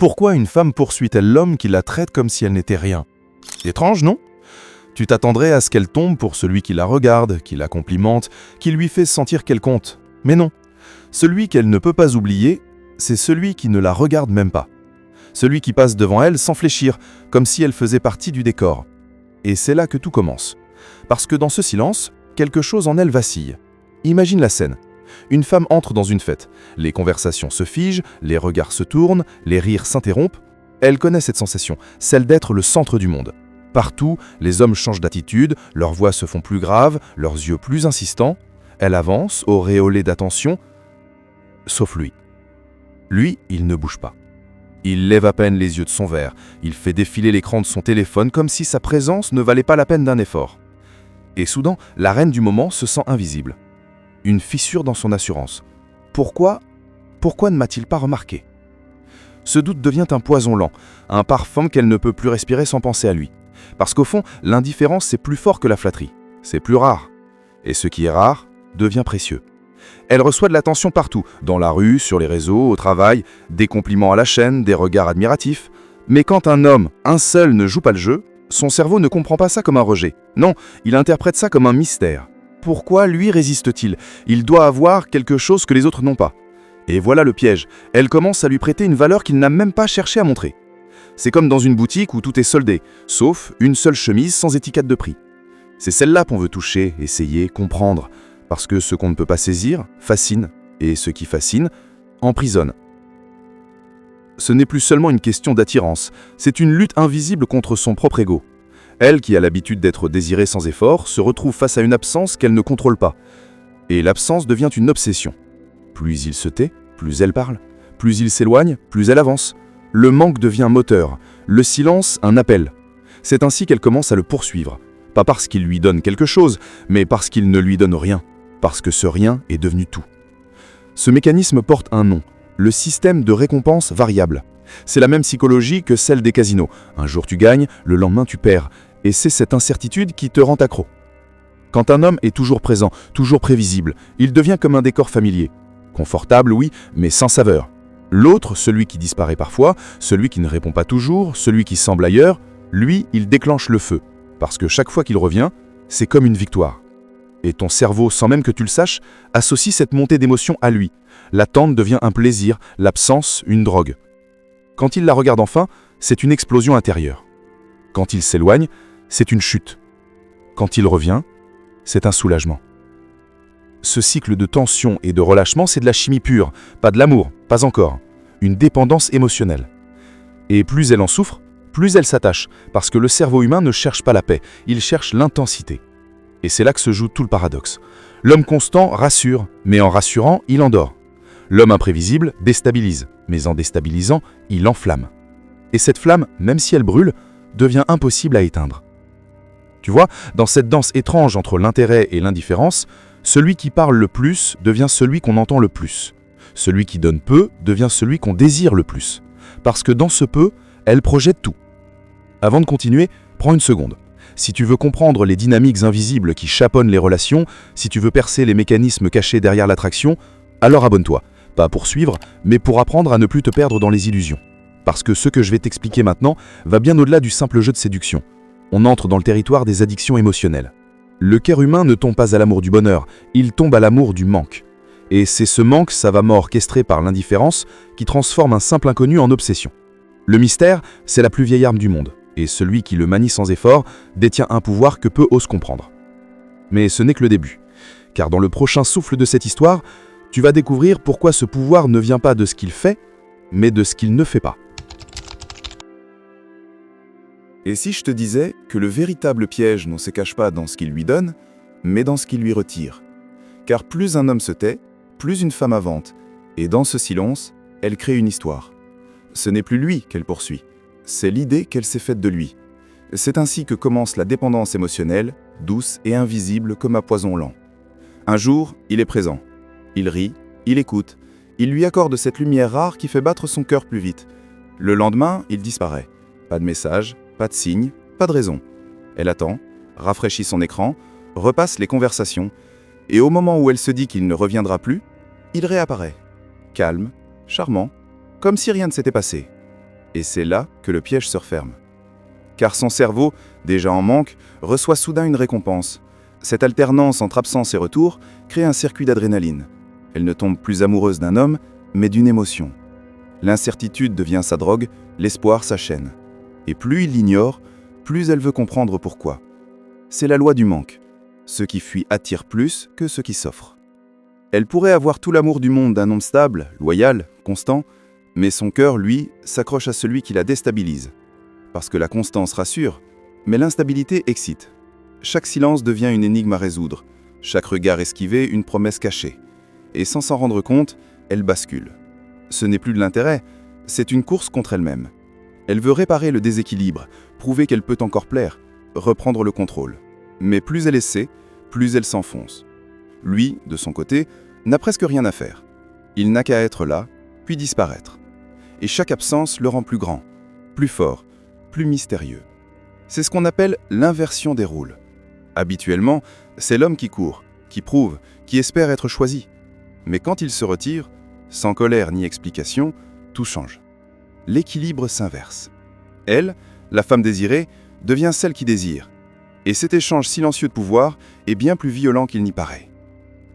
Pourquoi une femme poursuit-elle l'homme qui la traite comme si elle n'était rien? Étrange, non? Tu t'attendrais à ce qu'elle tombe pour celui qui la regarde, qui la complimente, qui lui fait sentir qu'elle compte. Mais non. Celui qu'elle ne peut pas oublier, c'est celui qui ne la regarde même pas. Celui qui passe devant elle sans fléchir, comme si elle faisait partie du décor. Et c'est là que tout commence. Parce que dans ce silence, quelque chose en elle vacille. Imagine la scène. Une femme entre dans une fête. Les conversations se figent, les regards se tournent, les rires s'interrompent. Elle connaît cette sensation, celle d'être le centre du monde. Partout, les hommes changent d'attitude, leurs voix se font plus graves, leurs yeux plus insistants. Elle avance, auréolée d'attention, sauf lui. Lui, il ne bouge pas. Il lève à peine les yeux de son verre, il fait défiler l'écran de son téléphone comme si sa présence ne valait pas la peine d'un effort. Et soudain, la reine du moment se sent invisible. Une fissure dans son assurance. Pourquoi ne m'a-t-il pas remarqué? Ce doute devient un poison lent, un parfum qu'elle ne peut plus respirer sans penser à lui. Parce qu'au fond, l'indifférence c'est plus fort que la flatterie. C'est plus rare. Et ce qui est rare devient précieux. Elle reçoit de l'attention partout, dans la rue, sur les réseaux, au travail, des compliments à la chaîne, des regards admiratifs. Mais quand un homme, un seul, ne joue pas le jeu, son cerveau ne comprend pas ça comme un rejet. Non, il interprète ça comme un mystère. Pourquoi lui résiste-t-il? Il doit avoir quelque chose que les autres n'ont pas. Et voilà le piège. Elle commence à lui prêter une valeur qu'il n'a même pas cherché à montrer. C'est comme dans une boutique où tout est soldé, sauf une seule chemise sans étiquette de prix. C'est celle-là qu'on veut toucher, essayer, comprendre. Parce que ce qu'on ne peut pas saisir fascine, et ce qui fascine emprisonne. Ce n'est plus seulement une question d'attirance, c'est une lutte invisible contre son propre ego. Elle, qui a l'habitude d'être désirée sans effort, se retrouve face à une absence qu'elle ne contrôle pas. Et l'absence devient une obsession. Plus il se tait, plus elle parle. Plus il s'éloigne, plus elle avance. Le manque devient moteur, le silence un appel. C'est ainsi qu'elle commence à le poursuivre. Pas parce qu'il lui donne quelque chose, mais parce qu'il ne lui donne rien. Parce que ce rien est devenu tout. Ce mécanisme porte un nom, le système de récompense variable. C'est la même psychologie que celle des casinos. Un jour tu gagnes, le lendemain tu perds. Et c'est cette incertitude qui te rend accro. Quand un homme est toujours présent, toujours prévisible, il devient comme un décor familier. Confortable, oui, mais sans saveur. L'autre, celui qui disparaît parfois, celui qui ne répond pas toujours, celui qui semble ailleurs, lui, il déclenche le feu. Parce que chaque fois qu'il revient, c'est comme une victoire. Et ton cerveau, sans même que tu le saches, associe cette montée d'émotion à lui. L'attente devient un plaisir, l'absence, une drogue. Quand il la regarde enfin, c'est une explosion intérieure. Quand il s'éloigne, c'est une chute. Quand il revient, c'est un soulagement. Ce cycle de tension et de relâchement, c'est de la chimie pure, pas de l'amour, pas encore. Une dépendance émotionnelle. Et plus elle en souffre, plus elle s'attache, parce que le cerveau humain ne cherche pas la paix, il cherche l'intensité. Et c'est là que se joue tout le paradoxe. L'homme constant rassure, mais en rassurant, il endort. L'homme imprévisible déstabilise, mais en déstabilisant, il enflamme. Et cette flamme, même si elle brûle, devient impossible à éteindre. Tu vois, dans cette danse étrange entre l'intérêt et l'indifférence, celui qui parle le plus devient celui qu'on entend le plus. Celui qui donne peu devient celui qu'on désire le plus. Parce que dans ce peu, elle projette tout. Avant de continuer, prends une seconde. Si tu veux comprendre les dynamiques invisibles qui chaponnent les relations, si tu veux percer les mécanismes cachés derrière l'attraction, alors abonne-toi. Pas pour suivre, mais pour apprendre à ne plus te perdre dans les illusions. Parce que ce que je vais t'expliquer maintenant va bien au-delà du simple jeu de séduction. On entre dans le territoire des addictions émotionnelles. Le cœur humain ne tombe pas à l'amour du bonheur, il tombe à l'amour du manque. Et c'est ce manque savamment orchestré par l'indifférence qui transforme un simple inconnu en obsession. Le mystère, c'est la plus vieille arme du monde. Et celui qui le manie sans effort détient un pouvoir que peu osent comprendre. Mais ce n'est que le début, car dans le prochain souffle de cette histoire, tu vas découvrir pourquoi ce pouvoir ne vient pas de ce qu'il fait, mais de ce qu'il ne fait pas. Et si je te disais que le véritable piège ne se cache pas dans ce qu'il lui donne, mais dans ce qu'il lui retire? Car plus un homme se tait, plus une femme invente, et dans ce silence, elle crée une histoire. Ce n'est plus lui qu'elle poursuit. C'est l'idée qu'elle s'est faite de lui. C'est ainsi que commence la dépendance émotionnelle, douce et invisible comme un poison lent. Un jour, il est présent. Il rit, il écoute. Il lui accorde cette lumière rare qui fait battre son cœur plus vite. Le lendemain, il disparaît. Pas de message, pas de signe, pas de raison. Elle attend, rafraîchit son écran, repasse les conversations, et au moment où elle se dit qu'il ne reviendra plus, il réapparaît. Calme, charmant, comme si rien ne s'était passé. Et c'est là que le piège se referme. Car son cerveau, déjà en manque, reçoit soudain une récompense. Cette alternance entre absence et retour crée un circuit d'adrénaline. Elle ne tombe plus amoureuse d'un homme, mais d'une émotion. L'incertitude devient sa drogue, l'espoir sa chaîne. Et plus il l'ignore, plus elle veut comprendre pourquoi. C'est la loi du manque. Ce qui fuit attire plus que ce qui s'offre. Elle pourrait avoir tout l'amour du monde d'un homme stable, loyal, constant, mais son cœur, lui, s'accroche à celui qui la déstabilise. Parce que la constance rassure, mais l'instabilité excite. Chaque silence devient une énigme à résoudre, chaque regard esquivé une promesse cachée. Et sans s'en rendre compte, elle bascule. Ce n'est plus de l'intérêt, c'est une course contre elle-même. Elle veut réparer le déséquilibre, prouver qu'elle peut encore plaire, reprendre le contrôle. Mais plus elle essaie, plus elle s'enfonce. Lui, de son côté, n'a presque rien à faire. Il n'a qu'à être là, puis disparaître. Et chaque absence le rend plus grand, plus fort, plus mystérieux. C'est ce qu'on appelle l'inversion des rôles. Habituellement, c'est l'homme qui court, qui prouve, qui espère être choisi. Mais quand il se retire, sans colère ni explication, tout change. L'équilibre s'inverse. Elle, la femme désirée, devient celle qui désire. Et cet échange silencieux de pouvoir est bien plus violent qu'il n'y paraît.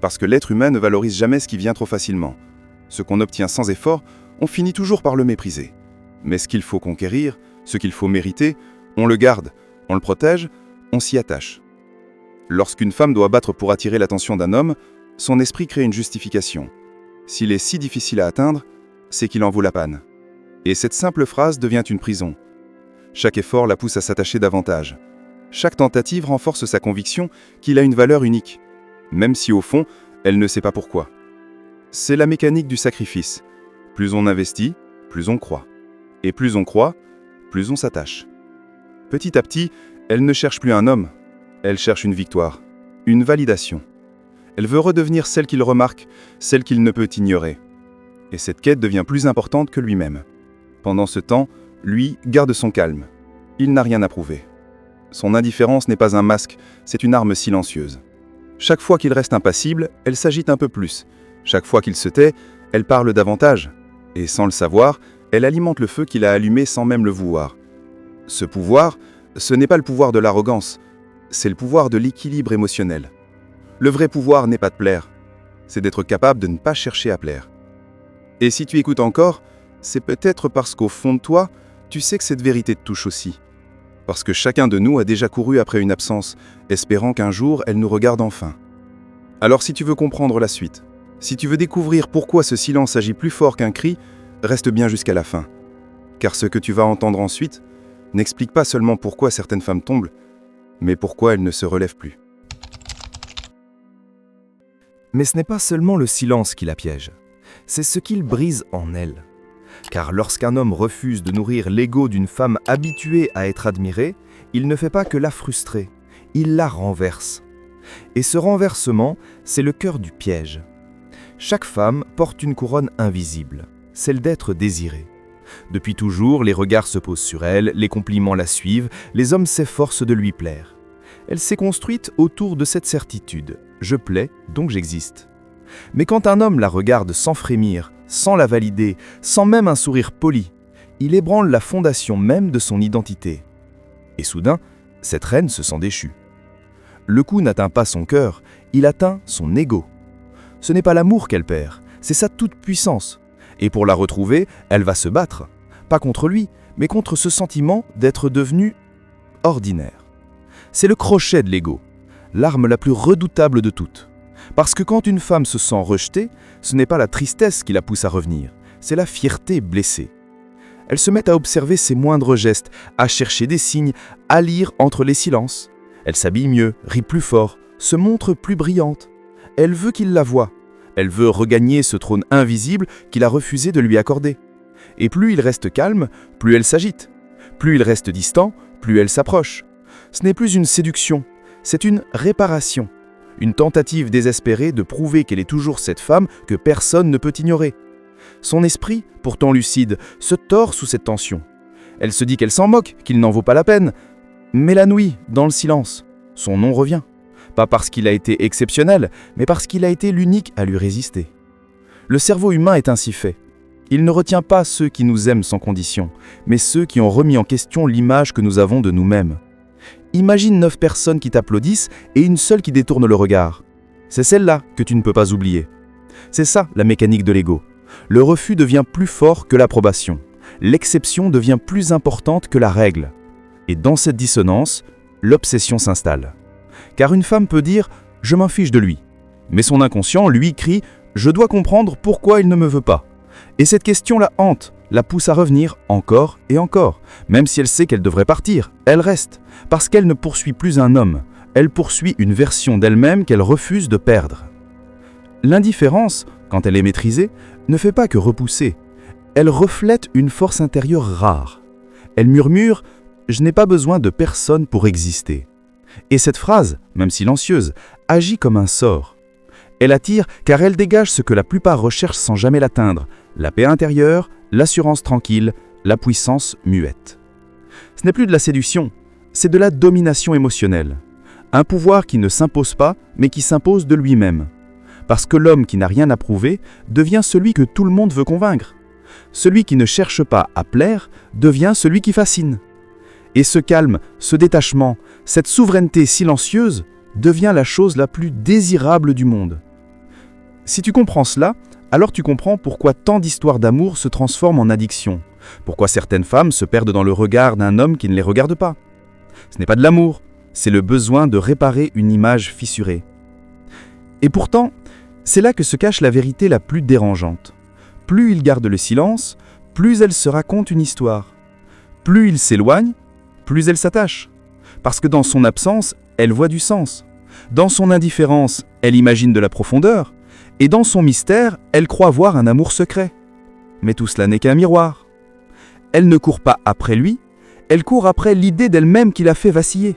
Parce que l'être humain ne valorise jamais ce qui vient trop facilement. Ce qu'on obtient sans effort, on finit toujours par le mépriser. Mais ce qu'il faut conquérir, ce qu'il faut mériter, on le garde, on le protège, on s'y attache. Lorsqu'une femme doit battre pour attirer l'attention d'un homme, son esprit crée une justification. S'il est si difficile à atteindre, c'est qu'il en vaut la panne. Et cette simple phrase devient une prison. Chaque effort la pousse à s'attacher davantage. Chaque tentative renforce sa conviction qu'il a une valeur unique, même si au fond, elle ne sait pas pourquoi. C'est la mécanique du sacrifice. Plus on investit, plus on croit. Et plus on croit, plus on s'attache. Petit à petit, elle ne cherche plus un homme, elle cherche une victoire, une validation. Elle veut redevenir celle qu'il remarque, celle qu'il ne peut ignorer. Et cette quête devient plus importante que lui-même. Pendant ce temps, lui garde son calme. Il n'a rien à prouver. Son indifférence n'est pas un masque, c'est une arme silencieuse. Chaque fois qu'il reste impassible, elle s'agite un peu plus. Chaque fois qu'il se tait, elle parle davantage. Et sans le savoir, elle alimente le feu qu'il a allumé sans même le vouloir. Ce pouvoir, ce n'est pas le pouvoir de l'arrogance, c'est le pouvoir de l'équilibre émotionnel. Le vrai pouvoir n'est pas de plaire, c'est d'être capable de ne pas chercher à plaire. Et si tu écoutes encore, c'est peut-être parce qu'au fond de toi, tu sais que cette vérité te touche aussi. Parce que chacun de nous a déjà couru après une absence, espérant qu'un jour elle nous regarde enfin. Alors si tu veux comprendre la suite, si tu veux découvrir pourquoi ce silence agit plus fort qu'un cri, reste bien jusqu'à la fin. Car ce que tu vas entendre ensuite n'explique pas seulement pourquoi certaines femmes tombent, mais pourquoi elles ne se relèvent plus. Mais ce n'est pas seulement le silence qui la piège, c'est ce qu'il brise en elle. Car lorsqu'un homme refuse de nourrir l'ego d'une femme habituée à être admirée, il ne fait pas que la frustrer, il la renverse. Et ce renversement, c'est le cœur du piège. Chaque femme porte une couronne invisible, celle d'être désirée. Depuis toujours, les regards se posent sur elle, les compliments la suivent, les hommes s'efforcent de lui plaire. Elle s'est construite autour de cette certitude « je plais, donc j'existe ». Mais quand un homme la regarde sans frémir, sans la valider, sans même un sourire poli, il ébranle la fondation même de son identité. Et soudain, cette reine se sent déchue. Le coup n'atteint pas son cœur, il atteint son ego. Ce n'est pas l'amour qu'elle perd, c'est sa toute-puissance. Et pour la retrouver, elle va se battre, pas contre lui, mais contre ce sentiment d'être devenu ordinaire. C'est le crochet de l'ego, l'arme la plus redoutable de toutes. Parce que quand une femme se sent rejetée, ce n'est pas la tristesse qui la pousse à revenir, c'est la fierté blessée. Elle se met à observer ses moindres gestes, à chercher des signes, à lire entre les silences. Elle s'habille mieux, rit plus fort, se montre plus brillante. Elle veut qu'il la voie. Elle veut regagner ce trône invisible qu'il a refusé de lui accorder. Et plus il reste calme, plus elle s'agite. Plus il reste distant, plus elle s'approche. Ce n'est plus une séduction, c'est une réparation. Une tentative désespérée de prouver qu'elle est toujours cette femme que personne ne peut ignorer. Son esprit, pourtant lucide, se tord sous cette tension. Elle se dit qu'elle s'en moque, qu'il n'en vaut pas la peine. Mais la nuit, dans le silence, son nom revient. Pas parce qu'il a été exceptionnel, mais parce qu'il a été l'unique à lui résister. Le cerveau humain est ainsi fait. Il ne retient pas ceux qui nous aiment sans condition, mais ceux qui ont remis en question l'image que nous avons de nous-mêmes. Imagine 9 personnes qui t'applaudissent et une seule qui détourne le regard. C'est celle-là que tu ne peux pas oublier. C'est ça la mécanique de l'ego. Le refus devient plus fort que l'approbation. L'exception devient plus importante que la règle. Et dans cette dissonance, l'obsession s'installe. Car une femme peut dire « je m'en fiche de lui », mais son inconscient, lui, crie « je dois comprendre pourquoi il ne me veut pas ». Et cette question la hante, la pousse à revenir encore et encore. Même si elle sait qu'elle devrait partir, elle reste, parce qu'elle ne poursuit plus un homme, elle poursuit une version d'elle-même qu'elle refuse de perdre. L'indifférence, quand elle est maîtrisée, ne fait pas que repousser. Elle reflète une force intérieure rare. Elle murmure « je n'ai pas besoin de personne pour exister ». Et cette phrase, même silencieuse, agit comme un sort. Elle attire car elle dégage ce que la plupart recherchent sans jamais l'atteindre, la paix intérieure, l'assurance tranquille, la puissance muette. Ce n'est plus de la séduction, c'est de la domination émotionnelle. Un pouvoir qui ne s'impose pas, mais qui s'impose de lui-même. Parce que l'homme qui n'a rien à prouver devient celui que tout le monde veut convaincre. Celui qui ne cherche pas à plaire devient celui qui fascine. Et ce calme, ce détachement, cette souveraineté silencieuse devient la chose la plus désirable du monde. Si tu comprends cela, alors tu comprends pourquoi tant d'histoires d'amour se transforment en addiction, pourquoi certaines femmes se perdent dans le regard d'un homme qui ne les regarde pas. Ce n'est pas de l'amour, c'est le besoin de réparer une image fissurée. Et pourtant, c'est là que se cache la vérité la plus dérangeante. Plus il garde le silence, plus elle se raconte une histoire. Plus il s'éloigne, plus elle s'attache. Parce que dans son absence, elle voit du sens. Dans son indifférence, elle imagine de la profondeur. Et dans son mystère, elle croit voir un amour secret. Mais tout cela n'est qu'un miroir. Elle ne court pas après lui, elle court après l'idée d'elle-même qui l'a fait vaciller.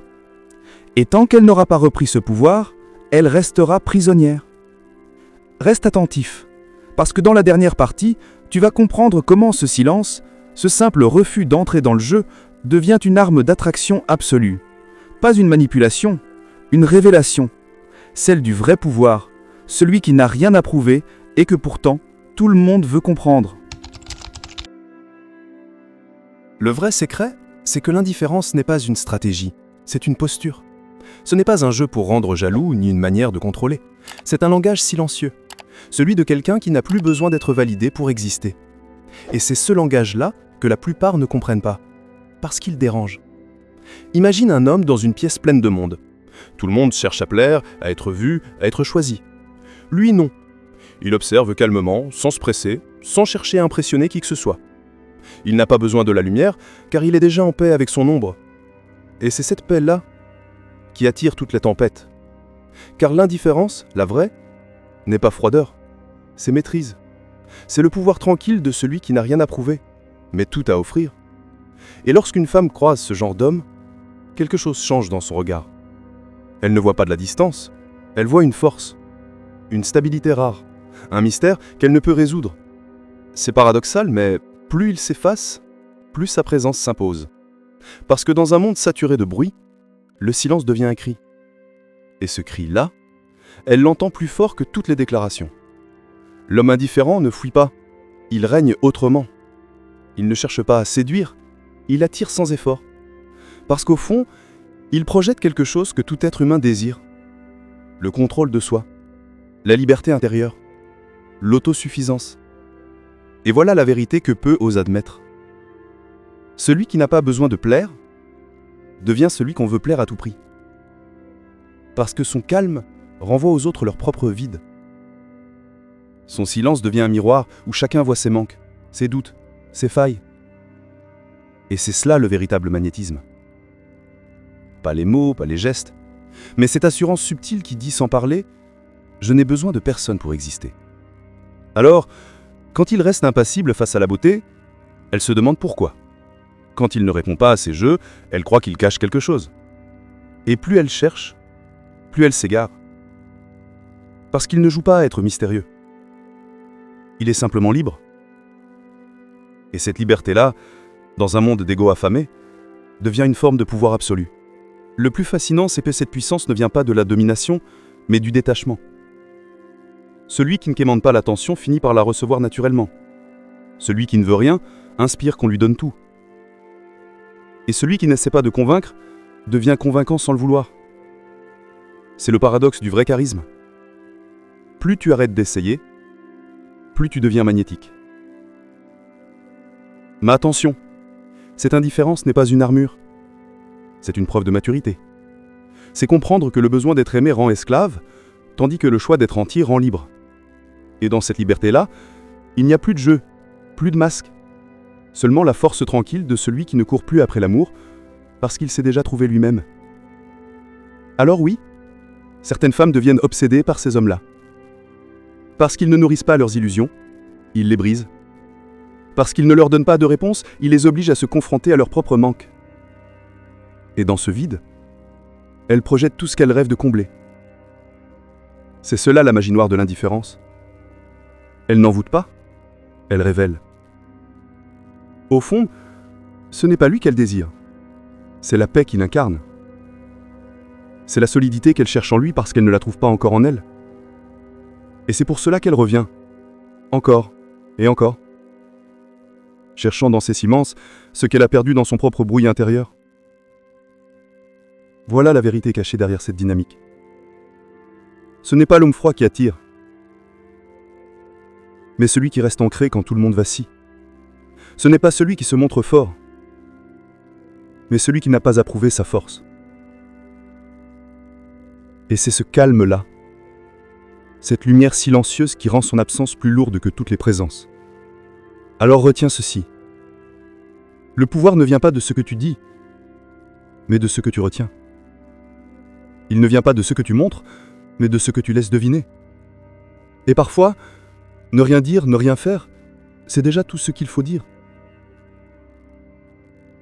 Et tant qu'elle n'aura pas repris ce pouvoir, elle restera prisonnière. Reste attentif, parce que dans la dernière partie, tu vas comprendre comment ce silence, ce simple refus d'entrer dans le jeu, devient une arme d'attraction absolue. Pas une manipulation, une révélation, celle du vrai pouvoir, celui qui n'a rien à prouver et que pourtant tout le monde veut comprendre. Le vrai secret, c'est que l'indifférence n'est pas une stratégie, c'est une posture. Ce n'est pas un jeu pour rendre jaloux ni une manière de contrôler. C'est un langage silencieux, celui de quelqu'un qui n'a plus besoin d'être validé pour exister. Et c'est ce langage-là que la plupart ne comprennent pas, parce qu'il dérange. Imagine un homme dans une pièce pleine de monde. Tout le monde cherche à plaire, à être vu, à être choisi. Lui, non. Il observe calmement, sans se presser, sans chercher à impressionner qui que ce soit. Il n'a pas besoin de la lumière, car il est déjà en paix avec son ombre. Et c'est cette paix-là qui attire toutes les tempêtes. Car l'indifférence, la vraie, n'est pas froideur, c'est maîtrise. C'est le pouvoir tranquille de celui qui n'a rien à prouver, mais tout à offrir. Et lorsqu'une femme croise ce genre d'homme, quelque chose change dans son regard. Elle ne voit pas de la distance, elle voit une force, une stabilité rare, un mystère qu'elle ne peut résoudre. C'est paradoxal, mais plus il s'efface, plus sa présence s'impose. Parce que dans un monde saturé de bruit, le silence devient un cri. Et ce cri-là, elle l'entend plus fort que toutes les déclarations. L'homme indifférent ne fuit pas, il règne autrement. Il ne cherche pas à séduire, il attire sans effort. Parce qu'au fond, il projette quelque chose que tout être humain désire. Le contrôle de soi, la liberté intérieure, l'autosuffisance. Et voilà la vérité que peu osent admettre. Celui qui n'a pas besoin de plaire devient celui qu'on veut plaire à tout prix. Parce que son calme renvoie aux autres leur propre vide. Son silence devient un miroir où chacun voit ses manques, ses doutes, ses failles. Et c'est cela le véritable magnétisme. Pas les mots, pas les gestes, mais cette assurance subtile qui dit sans parler « je n'ai besoin de personne pour exister ». Alors, quand il reste impassible face à la beauté, elle se demande pourquoi. Quand il ne répond pas à ses jeux, elle croit qu'il cache quelque chose. Et plus elle cherche, plus elle s'égare. Parce qu'il ne joue pas à être mystérieux. Il est simplement libre. Et cette liberté-là, dans un monde d'égo affamé, devient une forme de pouvoir absolu. Le plus fascinant, c'est que cette puissance ne vient pas de la domination, mais du détachement. Celui qui ne quémande pas l'attention finit par la recevoir naturellement. Celui qui ne veut rien inspire qu'on lui donne tout. Et celui qui n'essaie pas de convaincre devient convaincant sans le vouloir. C'est le paradoxe du vrai charisme. Plus tu arrêtes d'essayer, plus tu deviens magnétique. Mais attention, cette indifférence n'est pas une armure. C'est une preuve de maturité. C'est comprendre que le besoin d'être aimé rend esclave, tandis que le choix d'être entier rend libre. Et dans cette liberté-là, il n'y a plus de jeu, plus de masque. Seulement la force tranquille de celui qui ne court plus après l'amour, parce qu'il s'est déjà trouvé lui-même. Alors oui, certaines femmes deviennent obsédées par ces hommes-là. Parce qu'ils ne nourrissent pas leurs illusions, ils les brisent. Parce qu'ils ne leur donnent pas de réponse, ils les obligent à se confronter à leur propre manque. Et dans ce vide, elles projettent tout ce qu'elles rêvent de combler. C'est cela la magie noire de l'indifférence. Elle n'envoûte pas, elle révèle. Au fond, ce n'est pas lui qu'elle désire. C'est la paix qu'il incarne. C'est la solidité qu'elle cherche en lui parce qu'elle ne la trouve pas encore en elle. Et c'est pour cela qu'elle revient. Encore et encore. Cherchant dans ses silences ce qu'elle a perdu dans son propre bruit intérieur. Voilà la vérité cachée derrière cette dynamique. Ce n'est pas l'homme froid qui attire, mais celui qui reste ancré quand tout le monde vacille. Ce n'est pas celui qui se montre fort, mais celui qui n'a pas approuvé sa force. Et c'est ce calme-là, cette lumière silencieuse qui rend son absence plus lourde que toutes les présences. Alors retiens ceci. Le pouvoir ne vient pas de ce que tu dis, mais de ce que tu retiens. Il ne vient pas de ce que tu montres, mais de ce que tu laisses deviner. Et parfois, ne rien dire, ne rien faire, c'est déjà tout ce qu'il faut dire.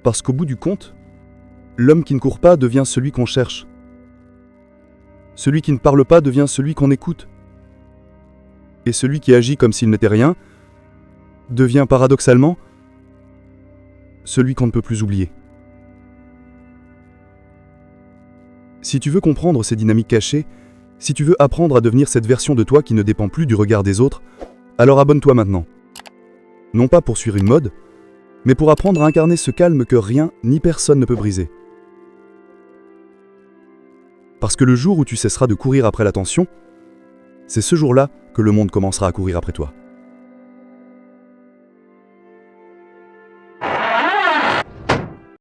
Parce qu'au bout du compte, l'homme qui ne court pas devient celui qu'on cherche. Celui qui ne parle pas devient celui qu'on écoute. Et celui qui agit comme s'il n'était rien devient paradoxalement celui qu'on ne peut plus oublier. Si tu veux comprendre ces dynamiques cachées, si tu veux apprendre à devenir cette version de toi qui ne dépend plus du regard des autres, alors abonne-toi maintenant. Non pas pour suivre une mode, mais pour apprendre à incarner ce calme que rien ni personne ne peut briser. Parce que le jour où tu cesseras de courir après l'attention, c'est ce jour-là que le monde commencera à courir après toi.